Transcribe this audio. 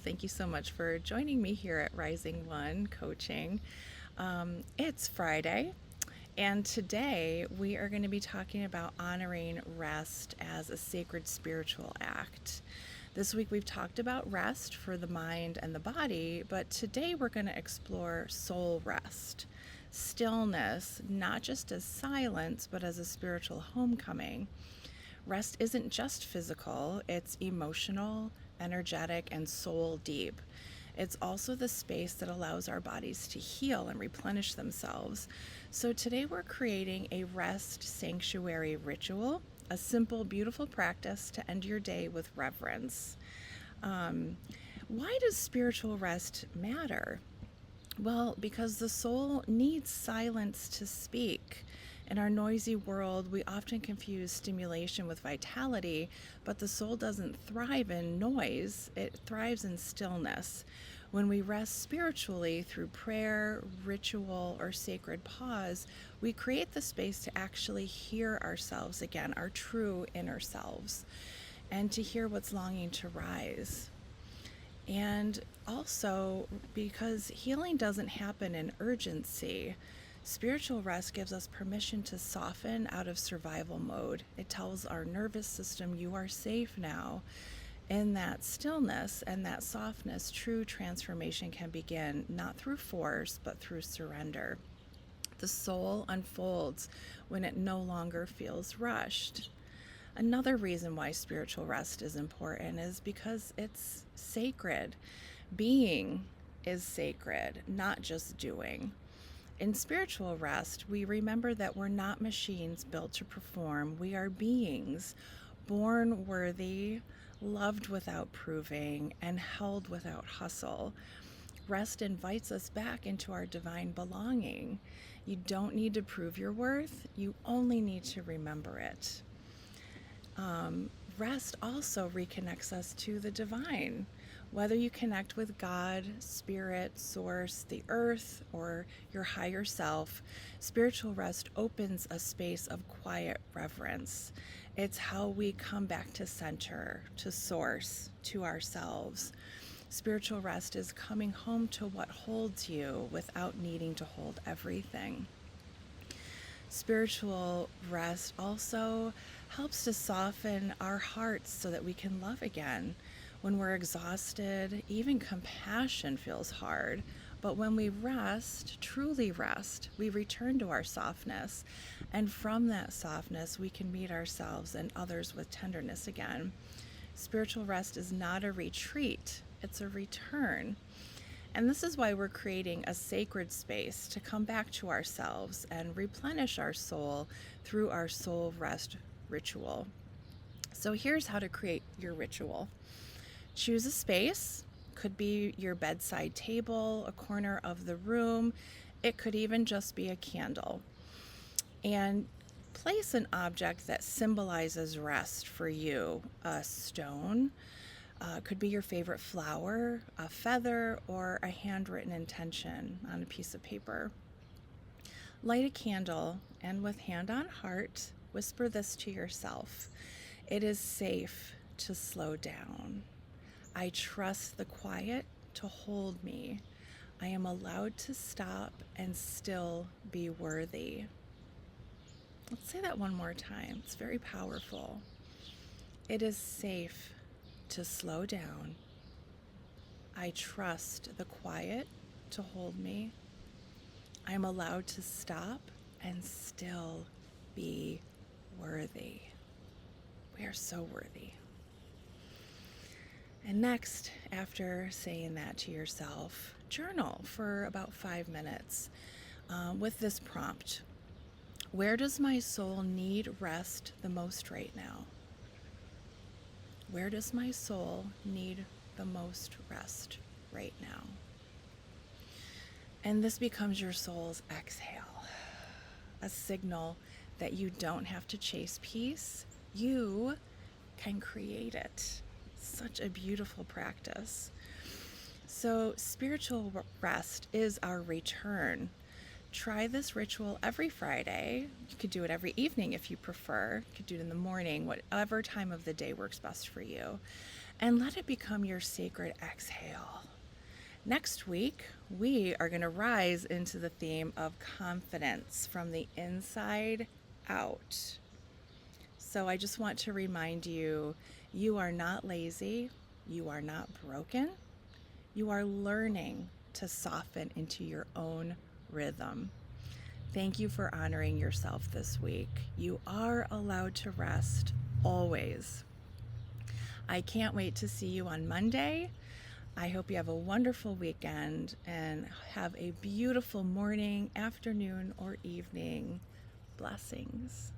Thank you so much for joining me here at Rising One Coaching. It's Friday, and today we are going to be talking about honoring rest as a sacred spiritual act. This week we've talked about rest for the mind and the body, but today we're going to explore soul rest, stillness, not just as silence, but as a spiritual homecoming. Rest isn't just physical, it's emotional, energetic, and soul deep. It's also the space that allows our bodies to heal and replenish themselves. So today we're creating a rest sanctuary ritual, a simple, beautiful practice to end your day with reverence. Why does spiritual rest matter? Well, because the soul needs silence to speak. In our noisy world, we often confuse stimulation with vitality, but the soul doesn't thrive in noise, it thrives in stillness. When we rest spiritually through prayer, ritual, or sacred pause, we create the space to actually hear ourselves again, our true inner selves, and to hear what's longing to rise. And also, because healing doesn't happen in urgency, spiritual rest gives us permission to soften out of survival mode. It tells our nervous system, you are safe now. In that stillness and that softness, true transformation can begin, not through force, but through surrender. The soul unfolds when it no longer feels rushed. Another reason why spiritual rest is important is because it's sacred. Being is sacred, not just doing. In spiritual rest, we remember that we're not machines built to perform. We are beings born worthy, loved without proving, and held without hustle. Rest invites us back into our divine belonging. You don't need to prove your worth, you only need to remember it. Rest also reconnects us to the divine. Whether you connect with God, spirit, source, the earth, or your higher self, spiritual rest opens a space of quiet reverence. It's how we come back to center, to source, to ourselves. Spiritual rest is coming home to what holds you without needing to hold everything. Spiritual rest also helps to soften our hearts so that we can love again. When we're exhausted, even compassion feels hard. But when we rest, truly rest, we return to our softness. And from that softness, we can meet ourselves and others with tenderness again. Spiritual rest is not a retreat, it's a return. And this is why we're creating a sacred space to come back to ourselves and replenish our soul through our soul rest ritual. So here's how to create your ritual. Choose a space. Could be your bedside table, a corner of the room. It could even just be a candle. And place an object that symbolizes rest for you. A stone, could be your favorite flower, a feather, or a handwritten intention on a piece of paper. Light a candle and with hand on heart, whisper this to yourself. It is safe to slow down. I trust the quiet to hold me. I am allowed to stop and still be worthy. Let's say that one more time. It's very powerful. It is safe to slow down. I trust the quiet to hold me. I'm allowed to stop and still be worthy. We are so worthy. And next, after saying that to yourself, journal for about 5 minutes with this prompt. Where does my soul need rest the most right now? Where does my soul need the most rest right now? And this becomes your soul's exhale, a signal that you don't have to chase peace. You can create it. Such a beautiful practice. So spiritual rest is our return. Try this ritual every Friday. You could do it every evening if you prefer. You could do it in the morning, whatever time of the day works best for you. and let it become your sacred exhale. Next week, we are going to rise into the theme of confidence from the inside out. So I just want to remind you, you are not lazy, you are not broken, you are learning to soften into your own rhythm. Thank you for honoring yourself this week. You are allowed to rest always. I can't wait to see you on Monday. I hope you have a wonderful weekend and have a beautiful morning, afternoon, or evening. Blessings.